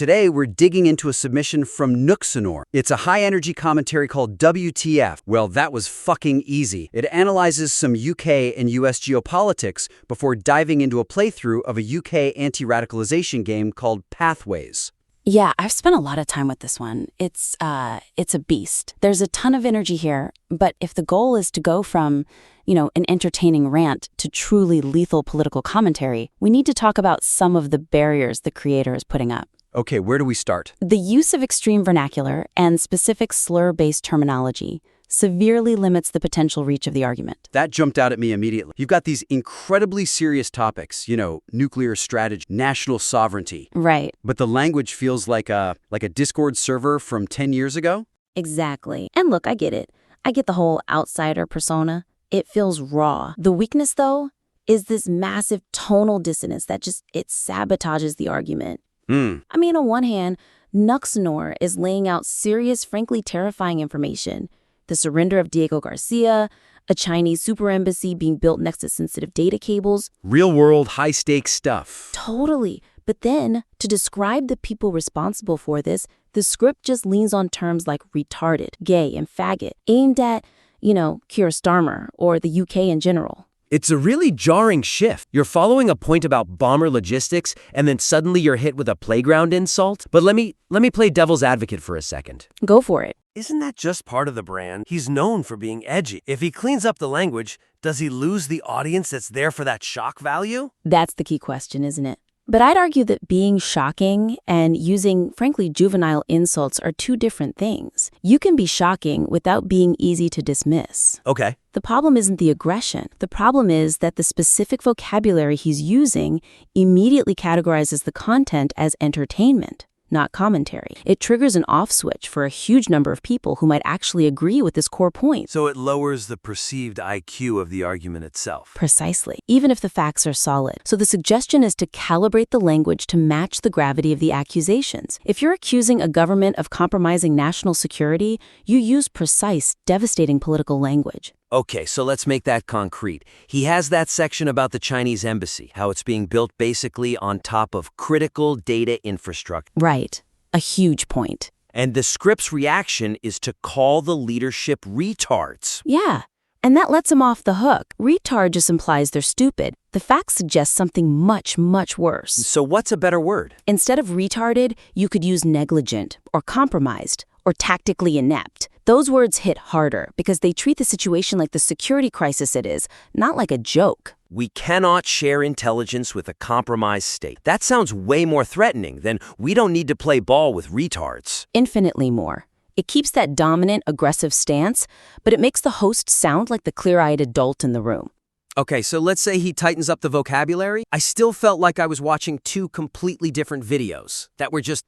Today, we're digging into a submission from Nuxenor. It's a high-energy commentary called WTF. Well, that was fucking easy. It analyzes some UK and US geopolitics before diving into a playthrough of a UK anti-radicalization game called Pathways. Yeah, I've spent a lot of time with this one. It's a beast. There's a ton of energy here, but if the goal is to go from, an entertaining rant to truly lethal political commentary, we need to talk about some of the barriers the creator is putting up. Okay, where do we start? The use of extreme vernacular and specific slur-based terminology severely limits the potential reach of the argument. That jumped out at me immediately. You've got these incredibly serious topics, nuclear strategy, national sovereignty. Right. But the language feels like a Discourse server from 10 years ago? Exactly. And look, I get it. I get the whole outsider persona. It feels raw. The weakness, though, is this massive tonal dissonance that it sabotages the argument. I mean, on one hand, Nuxenor is laying out serious, frankly terrifying information. The surrender of Diego Garcia, a Chinese super embassy being built next to sensitive data cables. Real-world, high-stakes stuff. Totally. But then, to describe the people responsible for this, the script just leans on terms like retarded, gay, and faggot, aimed at, Keir Starmer or the UK in general. It's a really jarring shift. You're following a point about bomber logistics, and then suddenly you're hit with a playground insult. But let me play devil's advocate for a second. Go for it. Isn't that just part of the brand? He's known for being edgy. If he cleans up the language, does he lose the audience that's there for that shock value? That's the key question, isn't it? But I'd argue that being shocking and using, frankly, juvenile insults are two different things. You can be shocking without being easy to dismiss. Okay. The problem isn't the aggression. The problem is that the specific vocabulary he's using immediately categorizes the content as entertainment, not commentary. It triggers an off switch for a huge number of people who might actually agree with this core point. So it lowers the perceived IQ of the argument itself. Precisely, even if the facts are solid. So the suggestion is to calibrate the language to match the gravity of the accusations. If you're accusing a government of compromising national security, you use precise, devastating political language. Okay, so let's make that concrete. He has that section about the Chinese embassy, how it's being built basically on top of critical data infrastructure. Right. A huge point. And the script's reaction is to call the leadership retards. Yeah. And that lets them off the hook. Retard just implies they're stupid. The facts suggest something much, much worse. So what's a better word? Instead of retarded, you could use negligent or compromised or tactically inept. Those words hit harder because they treat the situation like the security crisis it is, not like a joke. We cannot share intelligence with a compromised state. That sounds way more threatening than we don't need to play ball with retards. Infinitely more. It keeps that dominant, aggressive stance, but it makes the host sound like the clear-eyed adult in the room. Okay, so let's say he tightens up the vocabulary. I still felt like I was watching two completely different videos that were just,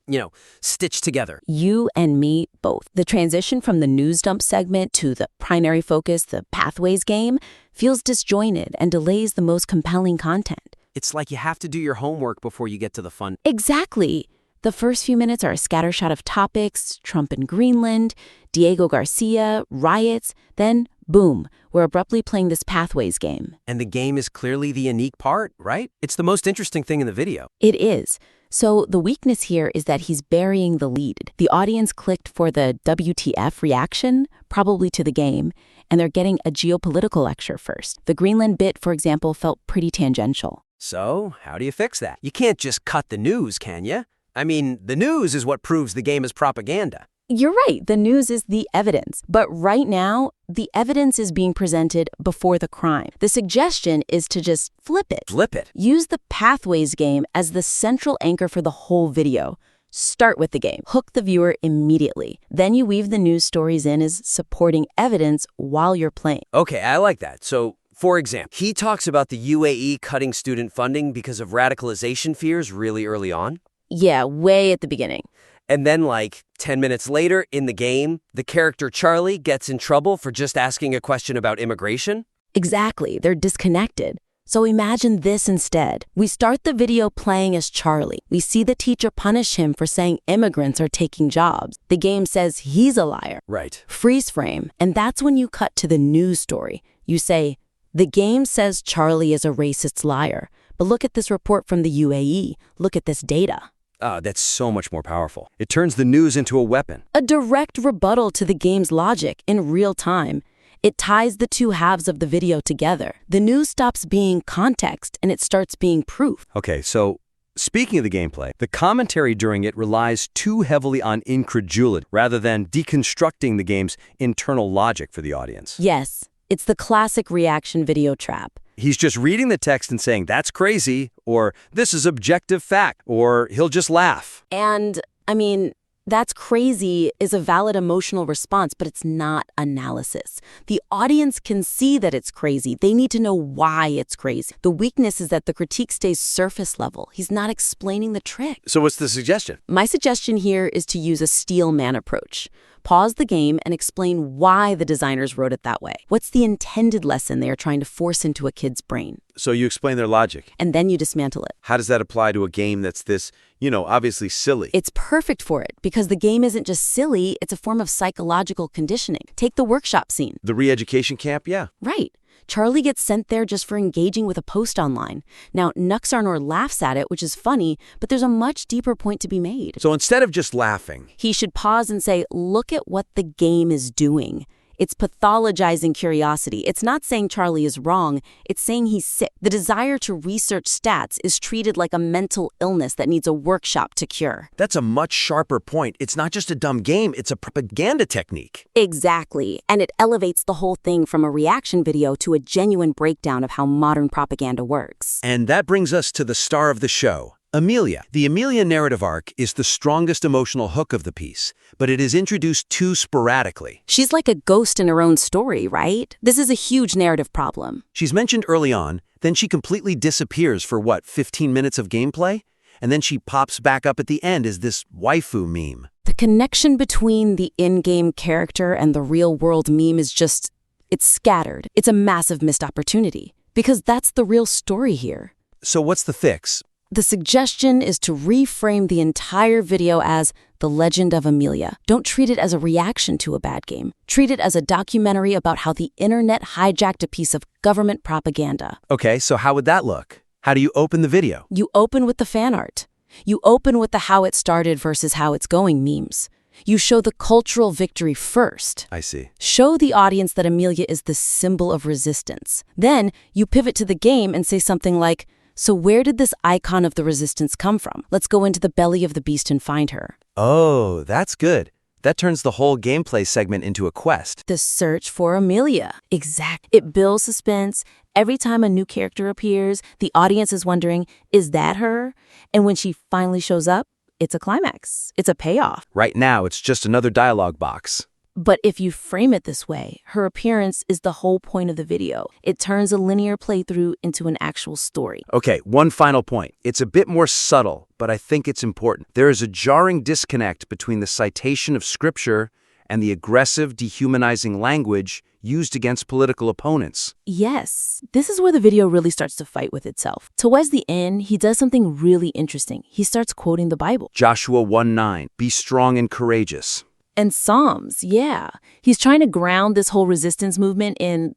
stitched together. You and me both. The transition from the news dump segment to the primary focus, the Pathways game, feels disjointed and delays the most compelling content. It's like you have to do your homework before you get to the fun. Exactly. The first few minutes are a scattershot of topics, Trump in Greenland, Diego Garcia, riots, then boom, we're abruptly playing this Pathways game. And the game is clearly the unique part, right? It's the most interesting thing in the video. It is. So the weakness here is that he's burying the lead. The audience clicked for the WTF reaction, probably to the game, and they're getting a geopolitical lecture first. The Greenland bit, for example, felt pretty tangential. So how do you fix that? You can't just cut the news, can you? I mean, the news is what proves the game is propaganda. You're right. The news is the evidence. But right now, the evidence is being presented before the crime. The suggestion is to just flip it. Flip it. Use the Pathways game as the central anchor for the whole video. Start with the game. Hook the viewer immediately. Then you weave the news stories in as supporting evidence while you're playing. Okay, I like that. So, for example, he talks about the UAE cutting student funding because of radicalization fears really early on. Yeah, way at the beginning. And then 10 minutes later in the game, the character Charlie gets in trouble for just asking a question about immigration. Exactly. They're disconnected. So imagine this instead. We start the video playing as Charlie. We see the teacher punish him for saying immigrants are taking jobs. The game says he's a liar. Right. Freeze frame. And that's when you cut to the news story. You say, the game says Charlie is a racist liar. But look at this report from the UAE. Look at this data. That's so much more powerful. It turns the news into a weapon. A direct rebuttal to the game's logic in real time. It ties the two halves of the video together. The news stops being context and it starts being proof. Okay, so speaking of the gameplay, the commentary during it relies too heavily on incredulity rather than deconstructing the game's internal logic for the audience. Yes, it's the classic reaction video trap. He's just reading the text and saying, that's crazy, or this is objective fact, or he'll just laugh. And, I mean, that's crazy is a valid emotional response, but it's not analysis. The audience can see that it's crazy. They need to know why it's crazy. The weakness is that the critique stays surface level. He's not explaining the trick. So what's the suggestion? My suggestion here is to use a steel man approach. Pause the game and explain why the designers wrote it that way. What's the intended lesson they are trying to force into a kid's brain? So you explain their logic. And then you dismantle it. How does that apply to a game that's this, obviously silly? It's perfect for it because the game isn't just silly, it's a form of psychological conditioning. Take the workshop scene. The re-education camp, yeah. Right. Charlie gets sent there just for engaging with a post online. Now, Nuxenor laughs at it, which is funny, but there's a much deeper point to be made. So instead of just laughing, he should pause and say, look at what the game is doing. It's pathologizing curiosity. It's not saying Charlie is wrong. It's saying he's sick. The desire to research stats is treated like a mental illness that needs a workshop to cure. That's a much sharper point. It's not just a dumb game. It's a propaganda technique. Exactly. And it elevates the whole thing from a reaction video to a genuine breakdown of how modern propaganda works. And that brings us to the star of the show, Amelia. The Amelia narrative arc is the strongest emotional hook of the piece, but it is introduced too sporadically. She's like a ghost in her own story, right? This is a huge narrative problem. She's mentioned early on, then she completely disappears for 15 minutes of gameplay? And then she pops back up at the end as this waifu meme. The connection between the in-game character and the real-world meme is it's scattered. It's a massive missed opportunity, because that's the real story here. So what's the fix? The suggestion is to reframe the entire video as The Legend of Amelia. Don't treat it as a reaction to a bad game. Treat it as a documentary about how the internet hijacked a piece of government propaganda. Okay, so how would that look? How do you open the video? You open with the fan art. You open with the how it started versus how it's going memes. You show the cultural victory first. I see. Show the audience that Amelia is the symbol of resistance. Then you pivot to the game and say something like, so where did this icon of the resistance come from? Let's go into the belly of the beast and find her. Oh, that's good. That turns the whole gameplay segment into a quest. The search for Amelia. Exact. It builds suspense. Every time a new character appears, the audience is wondering, is that her? And when she finally shows up, it's a climax. It's a payoff. Right now, it's just another dialogue box. But if you frame it this way, her appearance is the whole point of the video. It turns a linear playthrough into an actual story. Okay, one final point. It's a bit more subtle, but I think it's important. There is a jarring disconnect between the citation of scripture and the aggressive, dehumanizing language used against political opponents. Yes, this is where the video really starts to fight with itself. Towards the end, he does something really interesting. He starts quoting the Bible. Joshua 1:9, be strong and courageous. And Psalms, yeah. He's trying to ground this whole resistance movement in,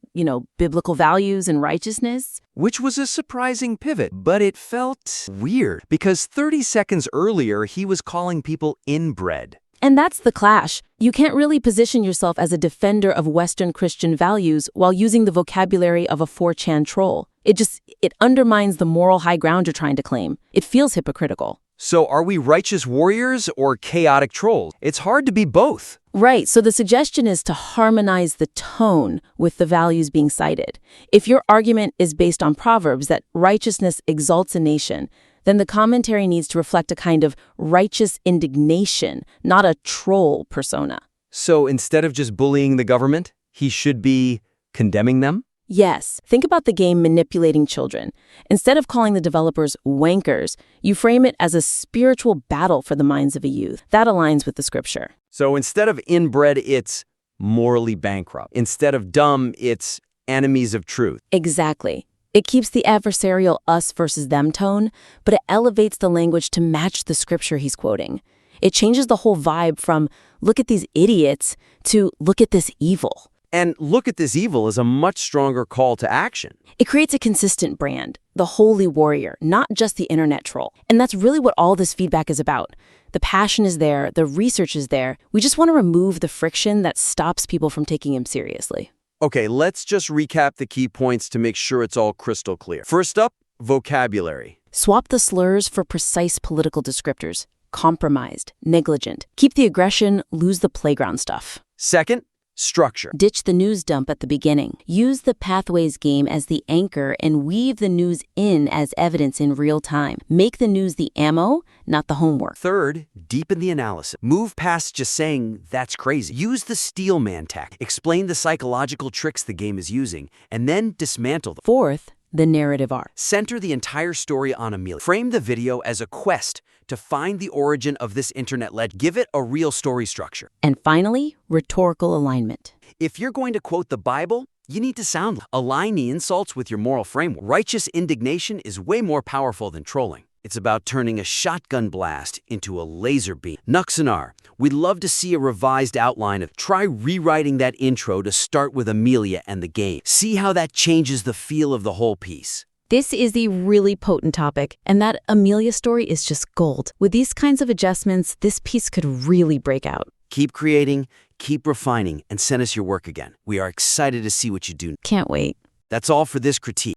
biblical values and righteousness. Which was a surprising pivot, but it felt weird because 30 seconds earlier, he was calling people inbred. And that's the clash. You can't really position yourself as a defender of Western Christian values while using the vocabulary of a 4chan troll. It undermines the moral high ground you're trying to claim. It feels hypocritical. So are we righteous warriors or chaotic trolls? It's hard to be both. Right, so the suggestion is to harmonize the tone with the values being cited. If your argument is based on Proverbs that righteousness exalts a nation, then the commentary needs to reflect a kind of righteous indignation, not a troll persona. So instead of just bullying the government, he should be condemning them? Yes. Think about the game manipulating children. Instead of calling the developers wankers, you frame it as a spiritual battle for the minds of a youth. That aligns with the scripture. So instead of inbred, it's morally bankrupt. Instead of dumb, it's enemies of truth. Exactly. It keeps the adversarial us versus them tone, but it elevates the language to match the scripture he's quoting. It changes the whole vibe from, look at these idiots, to look at this evil. And look at this evil as a much stronger call to action. It creates a consistent brand, the holy warrior, not just the internet troll. And that's really what all this feedback is about. The passion is there, the research is there. We just want to remove the friction that stops people from taking him seriously. Okay, let's just recap the key points to make sure it's all crystal clear. First up, vocabulary. Swap the slurs for precise political descriptors. Compromised, negligent. Keep the aggression, lose the playground stuff. Second, structure. Ditch the news dump at the beginning. Use the pathways game as the anchor and weave the news in as evidence in real time. Make the news the ammo, not the homework. Third, deepen the analysis. Move past just saying, that's crazy. Use the steelman tack. Explain the psychological tricks the game is using, and then dismantle them. Fourth, the narrative arc. Center the entire story on Amelia. Frame the video as a quest to find the origin of this internet legend. Give it a real story structure. And finally, rhetorical alignment. If you're going to quote the Bible, you need to sound align the insults with your moral framework. Righteous indignation is way more powerful than trolling. It's about turning a shotgun blast into a laser beam. Nuxenor, we'd love to see a revised outline of try rewriting that intro to start with Amelia and the game. See how that changes the feel of the whole piece. This is a really potent topic, and that Amelia story is just gold. With these kinds of adjustments, this piece could really break out. Keep creating, keep refining, and send us your work again. We are excited to see what you do. Can't wait. That's all for this critique.